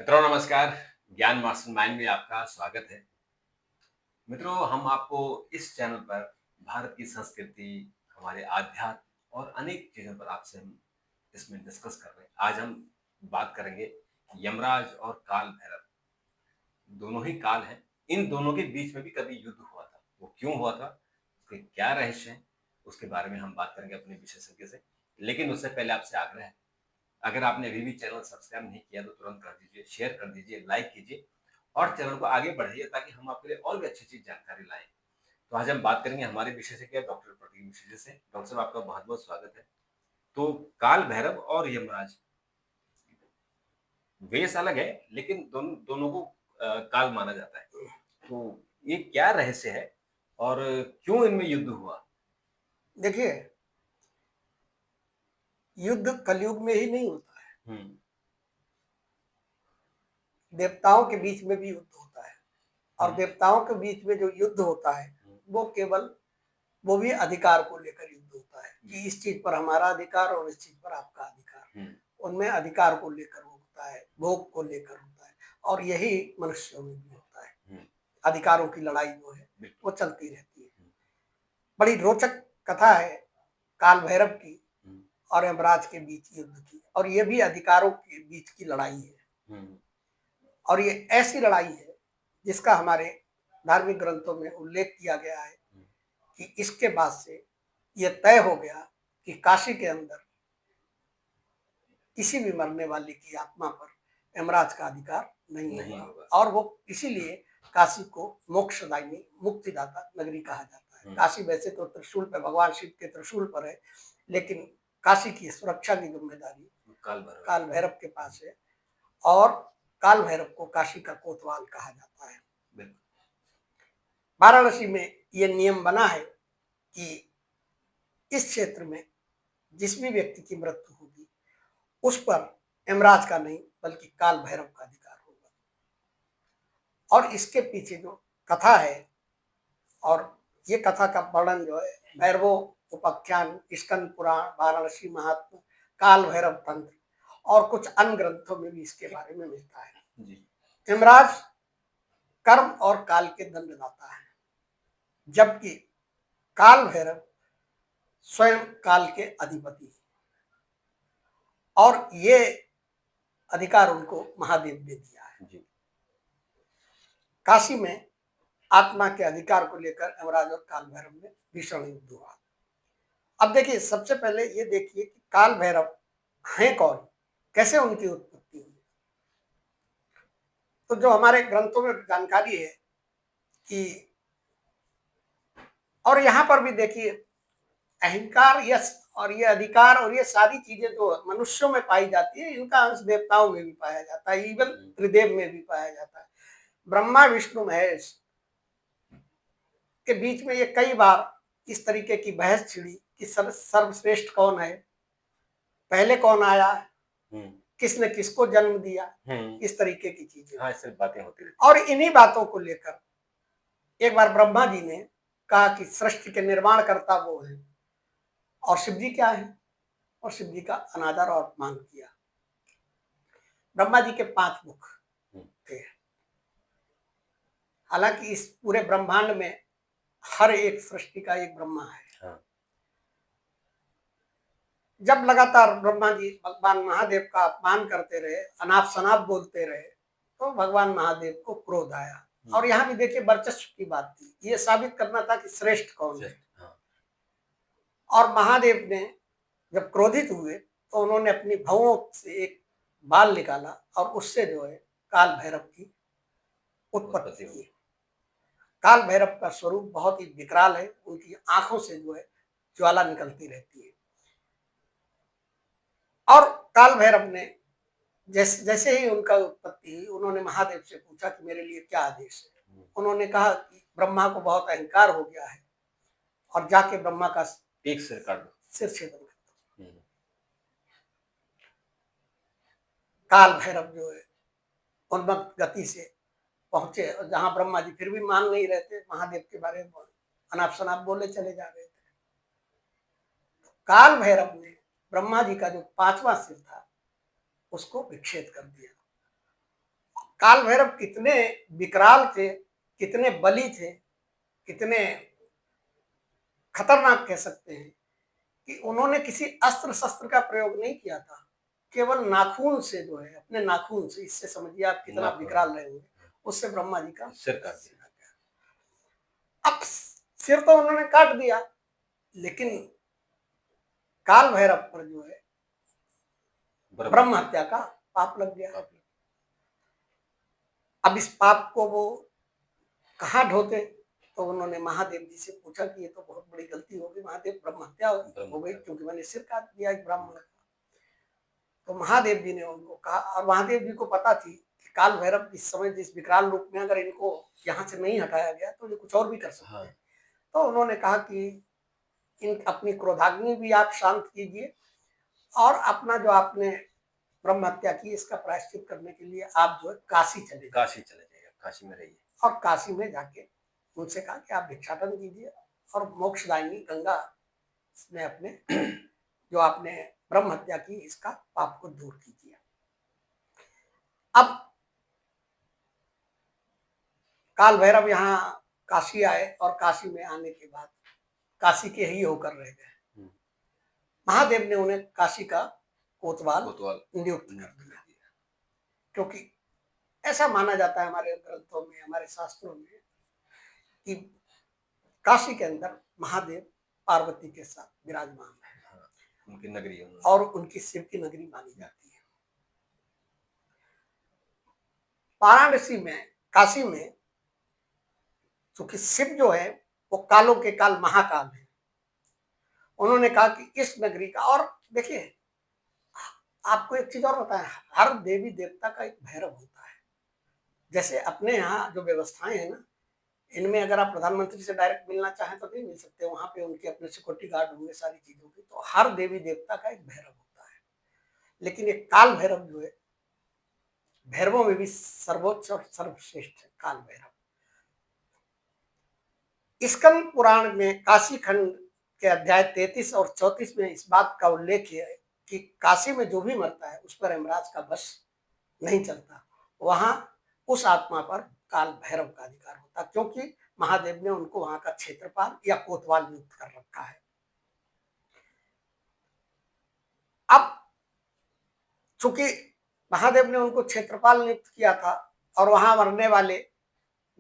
मित्रों नमस्कार। ज्ञान मास्टरमाइंड में आपका स्वागत है। मित्रों, हम आपको इस चैनल पर भारत की संस्कृति, हमारे आध्यात्म और अनेक चीज़ों पर आपसे हम इसमें डिस्कस कर रहे हैं। आज हम बात करेंगे यमराज और काल भैरव। दोनों ही काल हैं। इन दोनों के बीच में भी कभी युद्ध हुआ था। वो क्यों हुआ था? उसके क्या रहस्य हैं? उसके बारे में हम बात करेंगे अपने विशेषज्ञ से। लेकिन उससे पहले आपसे आग्रह है, अगर आपने अभी भी चैनल सब्सक्राइब नहीं किया तो तुरंत कर दीजिए, शेयर कर दीजिए, लाइक कीजिए और चैनल को आगे बढ़ाइए ताकि हम आपके लिए और भी अच्छी-अच्छी जानकारी लाएँ। तो आज हम बात करेंगे हमारे विशेषज्ञ डॉक्टर प्रदीप मिश्र जी से। डॉक्टर साहब, आपका बहुत-बहुत स्वागत है। तो काल भैरव और यमराज, वेश अलग है लेकिन दोनों को काल माना जाता है। तो ये क्या रहस्य है और क्यों इनमें युद्ध हुआ? देखिए, युद्ध कलयुग में ही नहीं होता है, हुँ, देवताओं के बीच में भी युद्ध होता है। हुँ, और देवताओं के बीच में जो युद्ध होता है, हुँ, वो भी अधिकार को लेकर युद्ध होता है जी, कि इस चीज पर हमारा अधिकार और इस चीज पर आपका अधिकार। हुँ, उनमें अधिकार को लेकर होता है, भोग को लेकर होता है, और यही मनुष्यों में भी होता है। हुँ, अधिकारों की लड़ाई जो है बिल्कुल। वो चलती रहती है। हुँ, बड़ी रोचक कथा है काल भैरव की हुँ, और यमराज के बीच युद्ध की, और ये भी अधिकारों के बीच की लड़ाई है। हुँ, और ये ऐसी लड़ाई है जिसका हमारे धार्मिक ग्रंथों में उल्लेख किया गया है हुँ, कि इसके बाद से यह तय हो गया कि काशी के अंदर किसी भी मरने वाले की आत्मा पर यमराज का अधिकार नहीं नहीं होगा। होगा। और वो इसीलिए काशी को मोक्षदायिनी मुक्तिदाता नगरी कहा जाता है। हुँ, काशी वैसे तो त्रिशूल पे, भगवान शिव के त्रिशूल पर है, लेकिन काशी की सुरक्षा की जिम्मेदारी काल भैरव। काल भैरव के पास है। और काल भैरव को काशी का कोतवाल कहा जाता है। बिल्कुल। वाराणसी में ये नियम बना है कि इस क्षेत्र में जिस भी व्यक्ति की मृत्यु होगी उस पर यमराज का नहीं बल्कि काल भैरव का अधिकार होगा। और इसके पीछे जो कथा है, और ये कथा का वर्णन जो है भैरवो उपाख्यान, स्कंद पुराण, वाराणसी महात्मा, काल भैरव तंत्र और कुछ अन्य ग्रंथों में भी इसके बारे में मिलता है। जी। यमराज कर्म और काल के दंडदाता है, जबकि काल भैरव स्वयं काल के अधिपति है। और ये अधिकार उनको महादेव ने दिया है। जी। काशी में आत्मा के अधिकार को लेकर यमराज और काल भैरव में भीषण युद्ध हुआ। अब देखिए, सबसे पहले ये देखिए कि काल भैरव हैं कौन, कैसे उनकी उत्पत्ति हुई। तो जो हमारे ग्रंथों में जानकारी है कि, और यहाँ पर भी देखिए, अहंकार, यश और ये अधिकार और ये सारी चीजें जो मनुष्यों में पाई जाती है, इनका अंश देवताओं में भी पाया जाता है, इवन हुँ, त्रिदेव में भी पाया जाता है। ब्रह्मा विष्णु महेश के बीच में ये कई बार इस तरीके की बहस छिड़ी कि सर्वश्रेष्ठ कौन है, पहले कौन आया, हुँ, किसने किसको जन्म दिया, हुँ। इस तरीके की चीजें। हाँ, ऐसे बातें होती रहती और इन्हीं बातों को लेकर एक बार ब्रह्मा जी ने कहा कि सृष्टि के निर्माण करता वो है और शिव जी क्या है, और शिव जी का अनादर और अपमान किया। ब्रह्मा जी के 5 मुख हैं। हुँ, थे। हालांकि इस पूरे ब्रह्मांड में हर एक सृष्टि का एक ब्रह्मा है। हाँ, जब लगातार ब्रह्मा जी भगवान महादेव का अपमान करते रहे, अनाप शनाप बोलते रहे, तो भगवान महादेव को क्रोध आया। हुँ, और यहाँ भी देखिए वर्चस्व की बात थी, ये साबित करना था कि श्रेष्ठ कौन है। श्रेष्ठ, हाँ, और महादेव ने जब क्रोधित हुए तो उन्होंने अपनी भवों से एक बाल निकाला और उससे जो है काल भैरव की उत्पत्ति उत्पत्ति की। हुई। काल भैरव का स्वरूप बहुत ही विकराल है, उनकी आंखों से जो है ज्वाला निकलती रहती है। और काल भैरव ने जैसे जैसे ही उनका उत्पत्ति हुई, उन्होंने महादेव से पूछा कि मेरे लिए क्या आदेश है। हुँ, उन्होंने कहा कि ब्रह्मा को बहुत अहंकार हो गया है और जाके ब्रह्मा का एक सिर काट दो। सिर छेदन कर दो। हुँ, काल भैरव जो है उन्मत्त गति से पहुंचे, और जहां ब्रह्मा जी फिर भी मान नहीं रहे थे, महादेव के बारे में अनाप शनाप बोले चले जा रहे थे। काल भैरव ने ब्रह्मा जी का जो 5वां सिर था उसको विच्छेद कर दिया काल भैरव कितने विकराल थे, कितने बली थे, कितने खतरनाक कह सकते हैं कि उन्होंने किसी अस्त्र शस्त्र का प्रयोग नहीं किया था, केवल नाखून से जो है, अपने नाखून से, इससे समझिए आप कितना विकराल रहे होंगे, उससे ब्रह्मा जी का सिर काट दिया। अब सिर तो उन्होंने काट दिया, लेकिन काल भैरव पर जो है ब्रह्म हत्या का पाप लग गया। अब इस पाप को वो कहाँ ढोते, तो उन्होंने महादेव जी से पूछा कि ये तो बहुत बड़ी गलती हो गई महादेव, ब्रह्म हत्या हो गई क्योंकि मैंने सिर काट दिया एक ब्राह्मण का। तो महादेव जी ने उनको कहा, और महादेव जी को पता थी कि काल भैरव इस समय जिस विकराल रूप में अगर इनको यहाँ से नहीं हटाया गया तो ये कुछ और भी कर सकते हैं। तो उन्होंने कहा कि इन अपनी क्रोधाग्नि भी आप शांत कीजिए, और अपना जो आपने ब्रह्म हत्या की इसका प्रायश्चित करने के लिए आप जो है काशी चले जाइए, काशी में रहिए। और काशी में जाके उनसे कहा कि आप भिक्षाटन कीजिए और मोक्षदायिनी गंगा में अपने जो आपने ब्रह्म हत्या की इसका पाप को दूर कीजिए। अब काल भैरव यहाँ काशी आए, और काशी में आने के बाद काशी के ही होकर रह गए। महादेव ने उन्हें काशी का कोतवाल नियुक्त कर दिया, क्योंकि ऐसा माना जाता है हमारे ग्रंथों में, हमारे शास्त्रों में, कि काशी के अंदर महादेव पार्वती के साथ विराजमान है, उनकी नगरी है, और उनकी शिव की नगरी मानी जाती है। वाराणसी में, काशी में, क्योंकि शिव जो है वो कालों के काल महाकाल है, उन्होंने कहा कि इस नगरी का, और देखिए आपको एक चीज और बताएं, हर देवी देवता का एक भैरव होता है। जैसे अपने यहाँ जो व्यवस्थाएं हैं ना, इनमें अगर आप प्रधानमंत्री से डायरेक्ट मिलना चाहें तो नहीं मिल सकते, वहां पे उनके अपने सिक्योरिटी गार्ड होंगे, सारी चीजों की। तो हर देवी देवता का एक भैरव होता है, लेकिन एक काल भैरव जो है भैरवों में भी सर्वोच्च और सर्वश्रेष्ठ है काल भैरव। स्कंद पुराण में काशी खंड के अध्याय 33 और 34 में इस बात का उल्लेख है कि काशी में जो भी मरता है उस पर यमराज का बस नहीं चलता, वहां उस आत्मा पर काल भैरव का अधिकार होता, क्योंकि महादेव ने उनको वहां का क्षेत्रपाल या कोतवाल नियुक्त कर रखा है। अब चूंकि महादेव ने उनको क्षेत्रपाल नियुक्त किया था, और वहां मरने वाले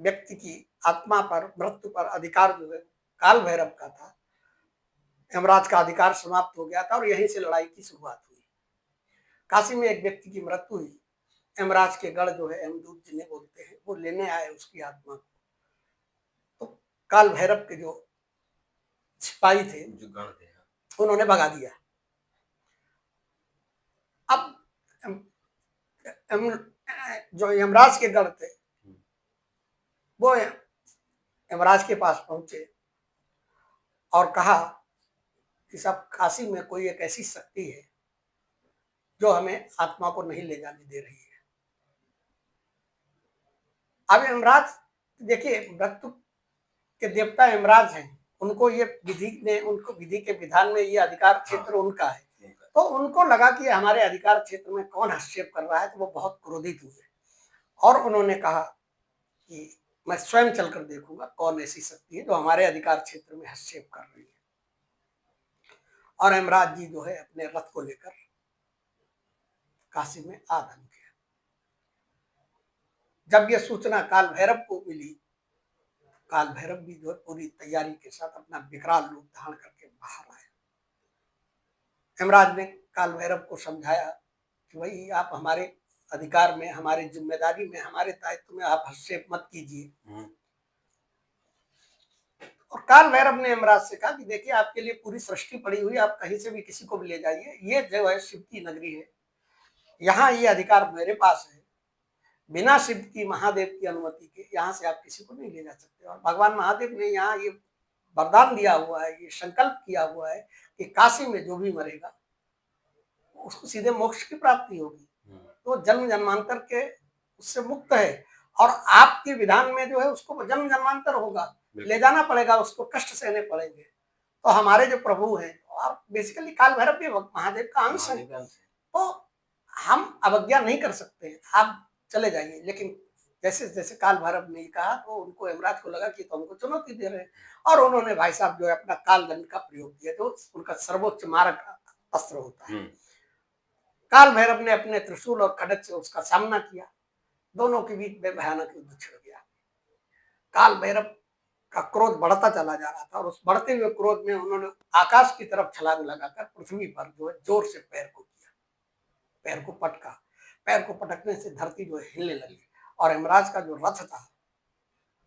व्यक्ति की आत्मा पर, मृत्यु पर अधिकार जो है काल भैरव का था, यमराज का अधिकार समाप्त हो गया था, और यहीं से लड़ाई की शुरुआत हुई। काशी में एक व्यक्ति की मृत्यु हुई, यमराज के गढ़ जो है यमदूत जिन्हें बोलते हैं, वो लेने आए उसकी आत्मा को। तो काल भैरव के जो सिपाही थे, जो गण थे, उन्होंने भगा दिया। अब जो यमराज के गढ़ थे वो यमराज के पास पहुंचे और कहा कि सब काशी में कोई एक ऐसी शक्ति है जो हमें आत्मा को नहीं ले जाने दे रही है। अब यमराज, देखिए मृत्यु के देवता यमराज हैं, उनको ये विधि ने, उनको विधि के विधान में ये अधिकार क्षेत्र उनका है, तो उनको लगा कि हमारे अधिकार क्षेत्र में कौन हस्तक्षेप कर रहा है, तो वो बहुत क्रोधित हुए, और उन्होंने कहा कि मैं स्वयं चलकर देखूंगा कौन ऐसी शक्ति है जो हमारे अधिकार क्षेत्र में हस्तक्षेप कर रही है। और यमराज जी जो है अपने रथ को लेकर काशी में आगमन किया। जब यह सूचना काल भैरव को मिली, काल भैरव भी जो है पूरी तैयारी के साथ अपना विकराल रूप धारण करके बाहर आए। यमराज ने काल भैरव को समझाया कि भाई आप हमारे अधिकार में, हमारी जिम्मेदारी में, हमारे दायित्व में आप हस्तक्षेप मत कीजिए। और काल भैरव ने यमराज से कहा कि देखिए आपके लिए पूरी सृष्टि पड़ी हुई, आप कहीं से भी किसी को भी ले जाइए, ये जो है शिव की नगरी है, यहाँ ये अधिकार मेरे पास है, बिना शिव की, महादेव की अनुमति के यहाँ से आप किसी को नहीं ले जा सकते। और भगवान महादेव ने यहाँ ये वरदान दिया हुआ है, ये संकल्प किया हुआ है कि काशी में जो भी मरेगा उसको सीधे मोक्ष की प्राप्ति होगी, तो जन्म जन्मांतर के उससे मुक्त है, और आपके विधान में जो है उसको जन्म जन्मांतर होगा, ले जाना पड़ेगा, उसको कष्ट सहने पड़ेंगे। तो हमारे जो प्रभु हैं, और बेसिकली काल भैरव भी महादेव का अंश है, तो हम अवज्ञा नहीं कर सकते। आप चले जाइए। लेकिन जैसे जैसे काल भैरव ने कहा तो उनको यमराज को लगा कि तो हमको चुनौती दे रहे हैं, और उन्होंने भाई साहब जो है अपना काल दंड का प्रयोग किया, जो उनका सर्वोच्च मारक अस्त्र होता है। काल भैरव ने अपने त्रिशूल और खड्ग से उसका सामना किया, दोनों के बीच में भयानक युद्ध छिड़ गया। काल भैरव का क्रोध बढ़ता चला जा रहा था, और उस बढ़ते हुए क्रोध में उन्होंने आकाश की तरफ छलांग लगाकर पृथ्वी पर जो है जोर से पैर को किया, पैर को पटका। पैर को पटकने से धरती जो है हिलने लगी, और यमराज का जो रथ था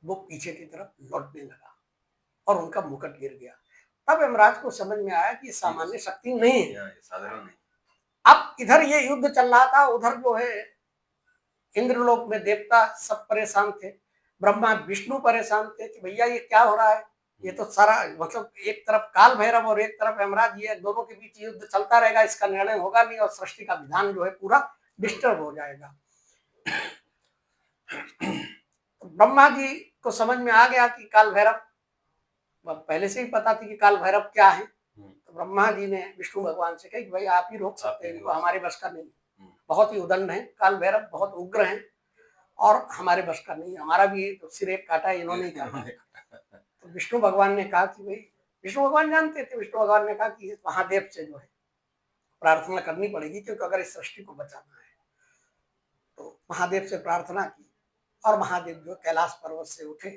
वो पीछे की तरफ लौटने लगा, और उनका मुकुट गिर गया। तब यमराज को समझ में आया कि सामान्य शक्ति नहीं है, साधारण नहीं। अब इधर ये युद्ध चल रहा था, उधर जो है इंद्रलोक में देवता सब परेशान थे, ब्रह्मा विष्णु परेशान थे कि भैया ये क्या हो रहा है, ये तो सारा मतलब एक तरफ काल भैरव और एक तरफ यमराज, ये दोनों के बीच युद्ध चलता रहेगा, इसका निर्णय होगा नहीं, और सृष्टि का विधान जो है पूरा डिस्टर्ब हो जाएगा। तो ब्रह्मा जी को समझ में आ गया कि काल भैरव, पहले से ही पता थी कि काल भैरव क्या है, तो ब्रह्मा जी ने विष्णु भगवान से कहा कि भाई आप ही रोक सकते हैं इनको, हमारे बस का नहीं, बहुत ही उदंड है काल भैरव, बहुत उग्र हैं, और हमारे बस का नहीं, हमारा भी तो सिर एक काटा है, इन्होंने ही काटा है। तो विष्णु भगवान ने कहा कि भाई, विष्णु भगवान जानते थे, विष्णु भगवान ने कहा कि महादेव से जो है प्रार्थना करनी पड़ेगी, क्योंकि अगर इस सृष्टि को बचाना है। तो महादेव से प्रार्थना की, और महादेव जो कैलाश पर्वत से उठे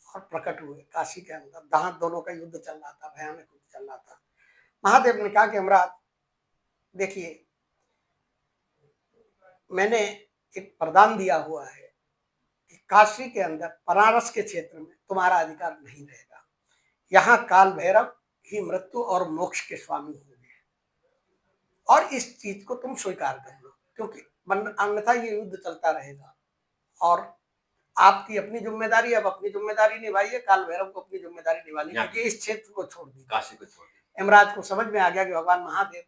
और प्रकट हुए काशी के अंदर, जहां दोनों का युद्ध चल रहा था, भयानक युद्ध चल रहा था। महादेव ने कहा कि यमराज देखिए, मैंने एक वरदान दिया हुआ है कि काशी के अंदर बनारस के क्षेत्र में तुम्हारा अधिकार नहीं रहेगा, यहाँ काल भैरव ही मृत्यु और मोक्ष के स्वामी होंगे, और इस चीज को तुम स्वीकार कर लो, क्योंकि अन्यथा ये युद्ध चलता रहेगा, और आपकी अपनी जिम्मेदारी, अब अपनी जिम्मेदारी निभाइए, काल भैरव को अपनी जिम्मेदारी निभानी चाहिए, इस क्षेत्र को छोड़ दी, काशी को छोड़ दी। यमराज को समझ में आ गया कि भगवान महादेव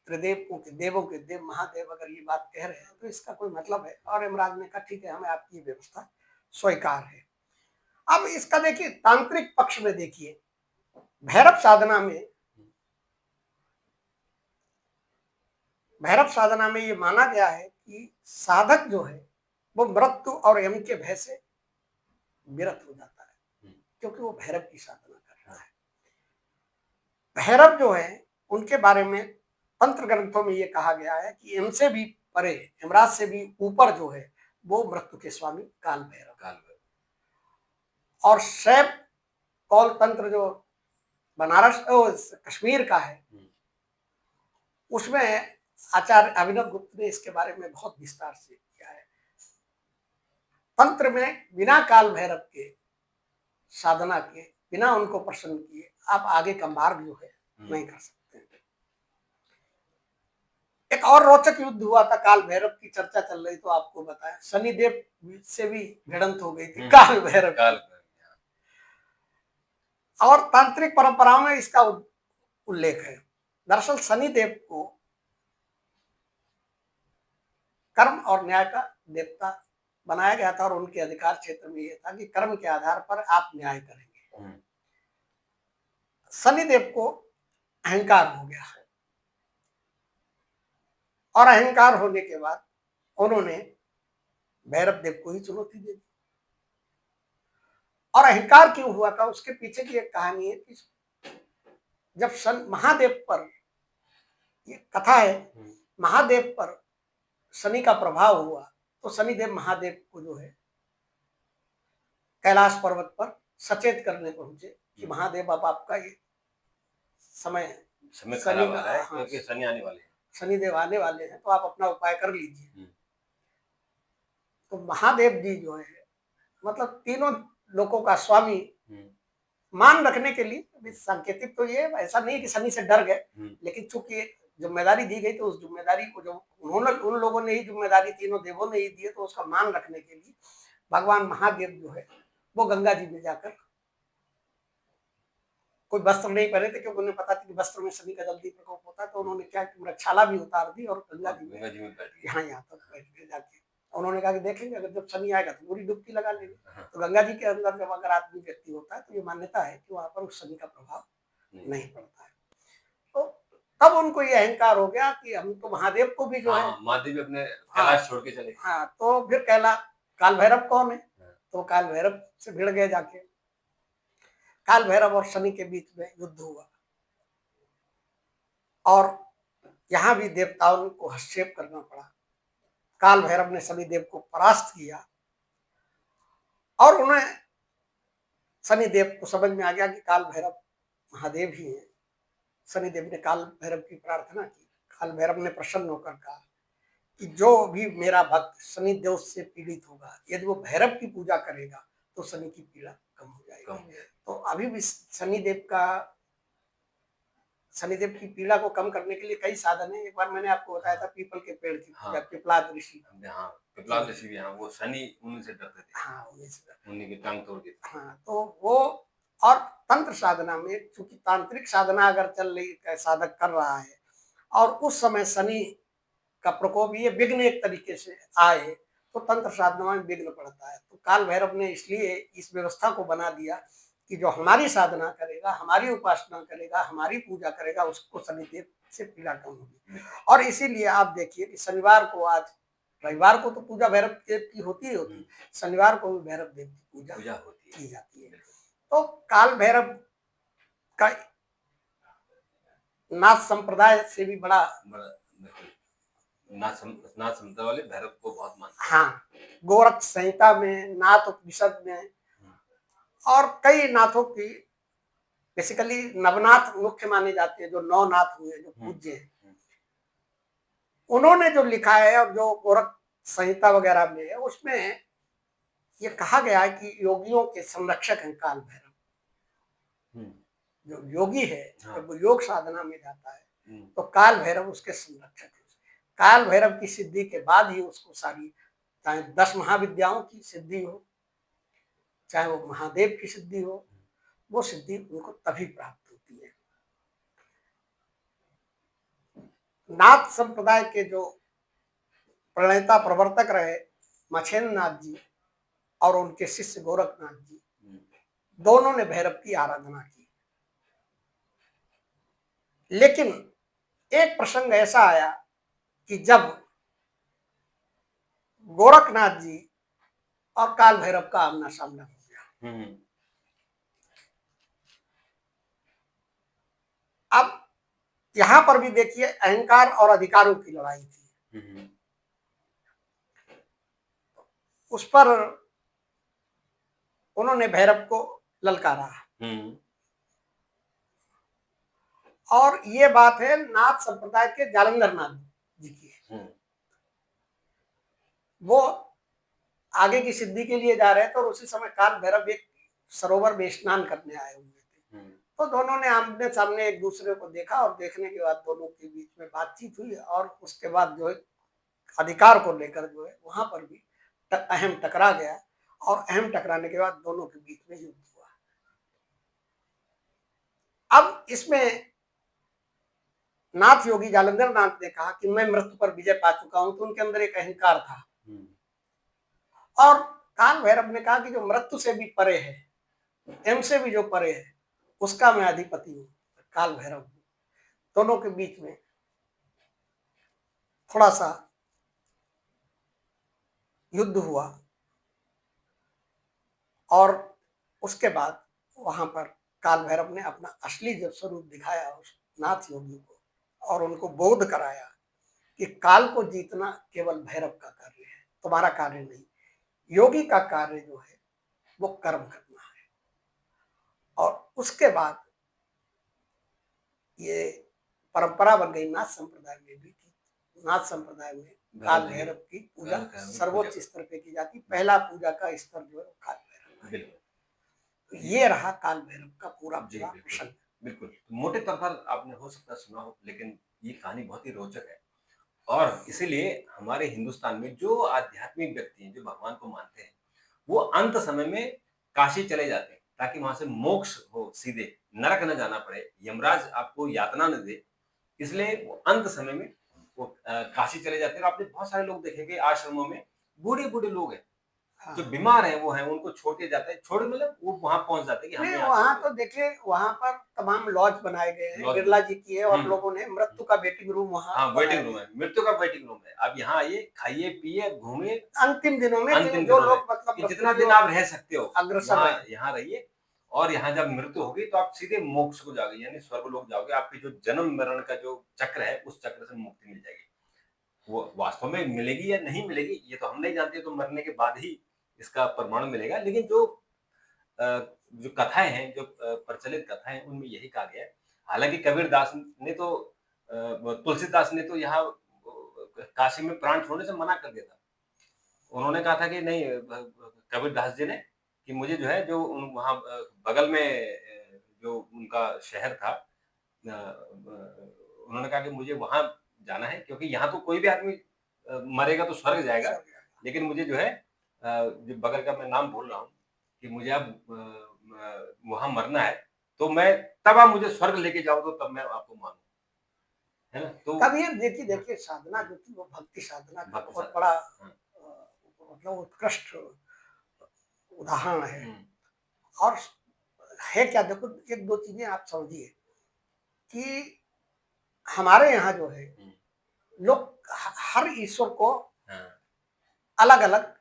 त्रिदेव के देवों के देव महादेव अगर ये बात कह रहे हैं तो इसका कोई मतलब है, और यमराज ने कहा ठीक है, हमें आपकी व्यवस्था स्वीकार है। अब इसका देखिए तांत्रिक पक्ष में देखिए, भैरव साधना में ये माना गया है कि साधक जो है वो मृत्यु और यम के भय से विरत हो जाता है, क्योंकि वो भैरव की साधना कर रहा है। भैरव जो है उनके बारे में तंत्र ग्रंथों में ये कहा गया है कि इनसे भी परे, यमराज से भी ऊपर जो है वो मृत्यु के स्वामी काल भैरव। और शैव कौल तंत्र जो बनारस कश्मीर का है, उसमें आचार्य अभिनव गुप्त ने इसके बारे में बहुत विस्तार से किया है। तंत्र में बिना काल भैरव के साधना के, बिना उनको प्रसन्न किए आप आगे का मार्ग जो है नहीं कर सकते। एक और रोचक युद्ध हुआ था, काल भैरव की चर्चा चल रही तो आपको बताया, शनिदेव से भी भिड़ंत हो गई थी काल भैरव। और तांत्रिक परंपराओं में इसका उल्लेख है। दरअसल शनिदेव को कर्म और न्याय का देवता बनाया गया था, और उनके अधिकार क्षेत्र में यह था कि कर्म के आधार पर आप न्याय करेंगे। शनिदेव को अहंकार हो गया, और अहंकार होने के बाद उन्होंने भैरव देव को ही चुनौती दे दी। और अहंकार क्यों हुआ था, उसके पीछे की एक कहानी है कि जब महादेव पर, ये कथा है, महादेव पर शनि का प्रभाव हुआ, तो शनिदेव महादेव को जो है कैलाश पर्वत पर सचेत करने पहुंचे कि महादेव अब आपका ये समय खराब आ रहा है, क्योंकि शनि आने वाले हैं, शनिदेव आने वाले हैं, तो आप अपना उपाय कर लीजिए। तो महादेव जी जो है मतलब तीनों लोगों का स्वामी मान रखने के लिए, सांकेतिक तो ये ऐसा नहीं कि शनि से डर गए, लेकिन चूंकि जिम्मेदारी दी गई तो उस जिम्मेदारी को, जो उन्होंने, उन लोगों ने ही जिम्मेदारी, तीनों देवों ने ही दी है, तो उसका मान रखने के लिए भगवान महादेव जो है वो गंगा जी में जाकर, कोई वस्त्र नहीं पहने थे क्योंकि उन्हें पता था कि वस्त्र में शनि का जल्दी प्रकोप होता है, तो उन्होंने क्या कि मृगशाला भी उतार दी और गंगा जी में यहाँ तक बैठ गए जाके। उन्होंने कहा कि देखेंगे अगर जब शनि आएगा तो पूरी डुबकी लगा लेंगे। तो गंगा जी के अंदर जब अगर आदमी व्यक्ति होता है तो ये मान्यता है कि वहां पर उस शनि का प्रभाव नहीं पड़ता है। तो तब उनको ये अहंकार हो गया कि हम तो महादेव को भी जो है, हाँ, महादेव अपने हाँ कैलाश छोड़ के चले गए। हाँ, तो फिर कहला काल भैरव कौन है, हाँ, तो काल भैरव से भिड़ गए जाके। काल भैरव और शनि के बीच में युद्ध हुआ और यहाँ भी देवताओं को हस्तक्षेप करना पड़ा। काल भैरव ने शनिदेव को परास्त किया और उन्हें शनिदेव को समझ में आ गया कि काल भैरव महादेव ही है। शनिदेव ने काल भैरव की प्रार्थना की। काल भैरव ने प्रसन्न होकर कहा कि जो भी मेरा भक्त शनि दोष से पीड़ित होगा, यदि वो भैरव की पूजा करेगा तो शनि की पीड़ा कम हो जाएगी। तो अभी भी शनिदेव की पीड़ा को कम करने के लिए कई साधन है। एक बार मैंने आपको बताया था पीपल के पेड़ की पूजा, हाँ, पिपलाद ऋषि। हाँ, पिपलाद ऋषि भी, हाँ, वो शनि उन्हीं से डरते थे, हाँ, उन्हीं से। उन्हीं की टांग तोड़ दी थी। हाँ, तो वो और तंत्र साधना में चूंकि तांत्रिक साधना अगर चल रही, साधक कर रहा है और उस समय शनि का प्रकोप, ये विघ्न एक तरीके से आए तो तंत्र साधना में विघ्न पड़ता है। तो काल भैरव ने इसलिए इस व्यवस्था को बना दिया कि जो हमारी साधना करेगा, हमारी उपासना करेगा, हमारी पूजा करेगा, उसको शनिदेव से पीड़ा कम होगी। और इसीलिए आप देखिए कि शनिवार को, आज रविवार को तो पूजा भैरव देव की होती ही होती, शनिवार को भी भैरव देव की पूजा होती की जाती है। तो काल भैरव का नाथ संप्रदाय से भी बड़ा, नाथ संप्रदाय वाले भैरव को बहुत मानते हैं। हाँ, गोरख संहिता में, नाथ उपनिषद में और कई नाथों की, बेसिकली नवनाथ मुख्य माने जाते हैं, जो नौ नाथ हुए, जो पूज्य हैं, उन्होंने जो लिखा है और जो गोरख संहिता वगैरह में है, उसमें ये कहा गया है कि योगियों के संरक्षक हैं काल भैरव। जो योगी है, जब वो योग साधना में जाता है तो काल भैरव उसके संरक्षक है। काल भैरव की सिद्धि के बाद ही उसको सारी, चाहे 10 महाविद्याओं की सिद्धि हो, चाहे वो महादेव की सिद्धि हो, वो सिद्धि उनको तभी प्राप्त होती है। नाथ संप्रदाय के जो प्रणेता प्रवर्तक रहे मछेंद्र नाथ जी और उनके शिष्य गोरखनाथ जी, दोनों ने भैरव की आराधना की। लेकिन एक प्रसंग ऐसा आया कि जब गोरखनाथ जी और काल भैरव का आमना सामना हो गया, अब यहां पर भी देखिए अहंकार और अधिकारों की लड़ाई थी। उस पर उन्होंने भैरव को ललकारा। और ये बात है नाथ संप्रदाय के जालंधर नाथ जी की। वो आगे की सिद्धि के लिए जा रहे थे और उसी समय काल भैरव एक सरोवर में स्नान करने आए हुए थे। तो दोनों ने आमने सामने एक दूसरे को देखा और देखने के बाद दोनों के बीच में बातचीत हुई और उसके बाद जो है अधिकार को लेकर जो है वहां पर भी अहम टकरा गया और अहम टकराने के बाद दोनों के बीच में युद्ध हुआ। अब इसमें नाथ योगी जालंधर नाथ ने कहा कि मैं मृत्यु पर विजय पा चुका हूं, तो उनके अंदर एक अहंकार था। और काल भैरव ने कहा कि जो मृत्यु से भी परे है, एम से भी जो परे है, उसका मैं अधिपति हूं, काल भैरव। दोनों के बीच में थोड़ा सा युद्ध हुआ और उसके बाद वहां पर काल भैरव ने अपना असली जब स्वरूप दिखाया उस नाथ योगी को और उनको बोध कराया कि काल को जीतना केवल भैरव का कार्य है, तुम्हारा कार्य नहीं। योगी का कार्य जो है वो कर्म करना है। और उसके बाद ये परंपरा बन गई नाथ संप्रदाय में भी की नाथ संप्रदाय में काल भैरव की पूजा सर्वोच्च स्तर पे की जाती। पहला पूजा का स्तर जो है काल भैरव। तो ये रहा काल भैरव का पूरा प्रसंग। बिल्कुल, मोटे तौर पर आपने हो सकता है सुना हो, लेकिन ये कहानी बहुत ही रोचक है। और इसीलिए हमारे हिंदुस्तान में जो आध्यात्मिक व्यक्ति हैं, जो भगवान को मानते हैं, वो अंत समय में काशी चले जाते हैं ताकि वहां से मोक्ष हो, सीधे नरक न जाना पड़े, यमराज आपको यातना न दे। इसलिए वो अंत समय में वो काशी चले जाते हैं। और आपने बहुत सारे लोग देखेंगे आश्रमों में, बूढ़े बूढ़े लोग हैं, हाँ। जो बीमार है वो है, उनको छोड़ के जाते हैं, छोड़ मतलब वो वहां पहुंच जाते हैं कि नहीं, हमें यहाँ वहाँ से तो देखिए, वहाँ पर तमाम लॉज बनाए गए हैं, लॉज बिरला बना। जी की है, और लोगों ने मृत्यु का वेटिंग रूम वहाँ हाँ, बनाया वेटिंग रूम गया है, मृत्यु का वेटिंग रूम है। आप यहाँ आइए, खाइए, पिए, घूमिए है। अंतिम दिनों में जो अंतिम जो दिनों में, लोग मतलब कि मृत्यु जितना की दिन ओर आप रह सकते हो, अग्रसर यहाँ रहे। यहाँ रहिए और यहाँ जब मृत्यु होगी तो आप सीधे मोक्ष को जाओगे, यानी स्वर्ग लोक जाओगे। आपकी जो जन्म-मरण का जो चक्र है, उस चक्र से मुक्ति मिल जाएगी। वो वास्तव में मिलेगी या नहीं मिलेगी, ये तो हम नहीं जानते, तो मरने के बाद ही इसका प्रमाण मिलेगा। लेकिन अ, जो कथाएँ हैं, जो प्रचलित कथाएँ हैं, उनमें यही कहा गया है। हालाँकि कबीरदास ने तो तुलसीदास ने तो यहाँ काशी में प्राण छोड़ने से मना कर दिया था। उन्होंने कहा था कि नहीं, कबीरदास जी ने, कि मुझे जो है जो वहाँ बगल में जो उनका शहर था, उन्होंने कहा कि मुझे वहाँ जाना है, क्योंकि यहाँ तो कोई भी आदमी मरेगा तो स्वर्ग जाएगा, स्वर्ग। लेकिन मुझे जो है जो बगल का मैं नाम भूल रहा हूँ, कि मुझे अब वहाँ मरना है, तो मैं तब आप मुझे स्वर्ग लेके जाओ तो तब मैं आपको मानूँ, है ना? तो कबीर देखिए हाँ, देखिए साधना जो थी वो भक्ति साधना का भक्त बहुत साधना। बड़ा हाँ, मतलब उत्कृष्ट उदाहरण है। हुँ, और है क्या, देखो एक दो चीजें आप समझिए कि हमारे यहाँ जो है, हुँ, लोग हर ईश्वर को हाँ, अलग अलग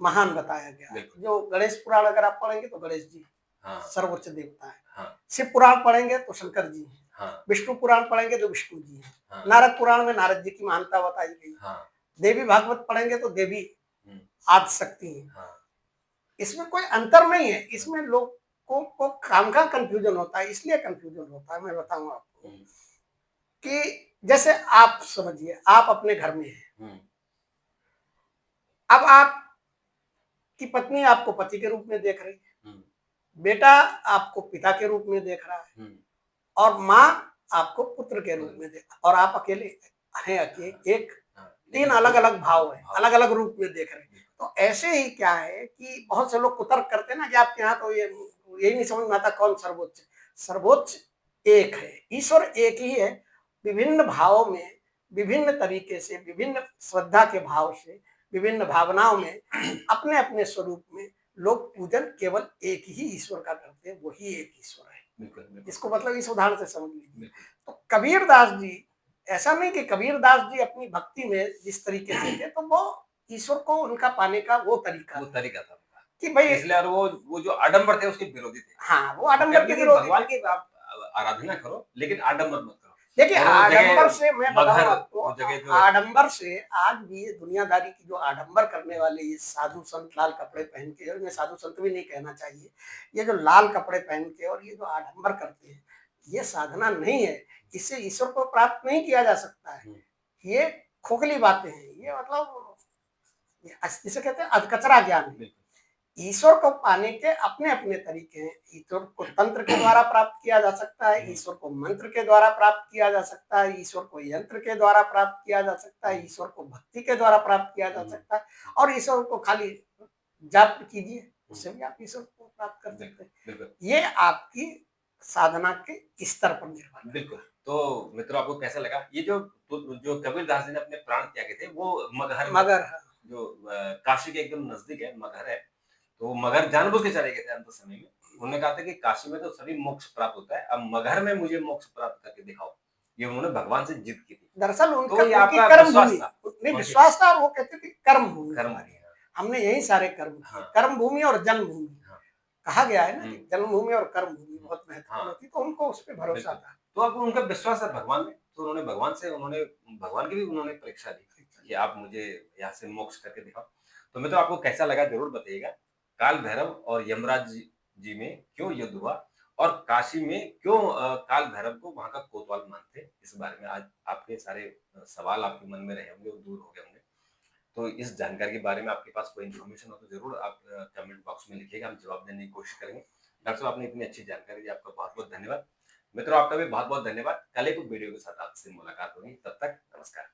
महान बताया गया है। बिल्कुल, जो गणेश पुराण अगर आप पढ़ेंगे तो गणेश जी हाँ, सर्वोच्च देवता है। हाँ, शिव पुराण पढ़ेंगे तो शंकर जी हैं। हाँ, विष्णु पुराण पढ़ेंगे तो विष्णु जी हैं। हाँ, नारद पुराण में नारद जी की महानता बताई गई। हाँ, देवी भागवत पढ़ेंगे तो देवी हुँ, आदि शक्ति हैं। हाँ, इसमें कोई अंतर नहीं है। हाँ, इसमें लोगों को काम का कंफ्यूजन होता है, इसलिए कंफ्यूजन होता है। मैं बताऊं आपको हुँ, कि जैसे आप समझिए, आप अपने घर में हैं। हुँ, अब आपकी पत्नी आपको पति के रूप में देख रही है, हुँ, बेटा आपको पिता के रूप में देख रहा है, हुँ, और माँ आपको पुत्र के रूप और में देख, और आप अकेले हैं, हाँ, एक हाँ, तीन लेकिन अलग वो अलग भाव है, भाव अलग अलग रूप में देख रहे हैं। बिल्कुल, तो ऐसे ही क्या है कि बहुत से लोग कुतर्क करते हैं ना कि आपके यहाँ तो ये यही नहीं समझ में आता कौन सर्वोच्च है। सर्वोच्च एक है, ईश्वर एक ही है। विभिन्न भावों में, विभिन्न तरीके से, विभिन्न श्रद्धा के भाव से, विभिन्न भावनाओं में, अपने अपने स्वरूप में लोग पूजन केवल एक ही ईश्वर का करते हैं, वही एक ईश्वर है। बिल्कुल, बिल्कुल, इसको मतलब इस उदाहरण से समझ लीजिए। बिल्कुल, तो कबीरदास जी, ऐसा नहीं कि कबीरदास जी अपनी भक्ति में जिस तरीके से थे, तो वो ईश्वर को उनका पाने का वो तरीका वो था तरीका था उनका। कि भाई, इसलिए, और वो जो आडंबर थे उसके विरोधी थे। हाँ, वो वो आडंबर कहते के थे कि विरोधी थे। भगवान की आप आराधना करो, लेकिन आडंबर मत देखिए, करो। और वो आडंबर जगह से मैं बताऊं मगहर, आपको, वो जगह जो है, आडंबर से आज भी ये दुनियादारी की जो आडंबर करने वाले ये साधु संत लाल कपड़े पहन के, और इन्हें साधु संत भी नहीं कहना चाहिए, ये जो लाल कपड़े पहन के और ये जो आडंबर करते हैं, ये साधना नहीं है। इससे ईश्वर को प्राप्त नहीं किया जा सकता है। हुँ, ये खोखली बातें हैं, ये मतलब जिसे कहते हैं अधकचरा ज्ञान है। बिल्कुल, ईश्वर को पाने के अपने अपने तरीके हैं। ईश्वर को तंत्र के द्वारा प्राप्त किया जा सकता है, हुँ, ईश्वर को मंत्र के द्वारा प्राप्त किया जा सकता है, ईश्वर को यंत्र के द्वारा प्राप्त किया जा सकता है, ईश्वर को भक्ति के द्वारा प्राप्त किया जा हुँ, सकता है, और ईश्वर को खाली जाप कीजिए, हुँ, उससे भी आप ईश्वर को प्राप्त कर सकते बिल्कुल, हैं। बिल्कुल, ये आपकी साधना के स्तर पर निर्भर बिल्कुल। करता तो मित्रों, आपको कैसा लगा? ये जो कबीरदास जी ने अपने प्राण त्यागे थे, वो मगहर है। में मगर जो काशी के एकदम नज़दीक है, मगहर है। तो मगहर जानबूझ के चले गए थे अंत समय में। उन्होंने कहा था कि काशी में तो सभी मोक्ष प्राप्त होता है, अब मगहर में मुझे मोक्ष प्राप्त करके दिखाओ। ये उन्होंने भगवान से जिद की थी। दरअसल तो उनका ये उनकी आपका कर्म विश्वास भूमि, था, नहीं उनके विश्वास था, और वो कहते थे कर्म भूमि कर्म हमारी, भूमि, हाँ, हमने यही सारे कर्म किए। हाँ, कर्म भूमि और जन्म भूमि हाँ, कहा गया है ना हुँ, कि जन्मभूमि और कर्म भूमि हुँ, बहुत महत्वपूर्ण हाँ, होती है, तो उनको उस पर भरोसा बिल्कुल। था। तो अब उनका विश्वास है भगवान में, तो उन्होंने भगवान की भी उन्होंने परीक्षा ली कि आप मुझे यहाँ से मोक्ष करके दिखाओ। तो मित्रों, आपको कैसा लगा ज़रूर बताइएगा। काल भैरव और यमराज जी में क्यों युद्ध हुआ, और काशी में क्यों काल भैरव को वहाँ का कोतवाल मानते हैं, इस बारे में आज आपके सारे सवाल आपके मन में रहे होंगे, वो दूर हो गए होंगे। तो इस जानकारी के बारे में आपके पास कोई इन्फॉर्मेशन हो तो ज़रूर आप कमेंट बॉक्स में लिखिएगा, हम जवाब देने की कोशिश करेंगे। डॉक्टर साहब, आपने इतनी अच्छी जानकारी दी, आपका बहुत-बहुत धन्यवाद। मित्रों, आपका भी बहुत-बहुत धन्यवाद। कल एक वीडियो के साथ आपसे मुलाकात होगी, तब तक नमस्कार।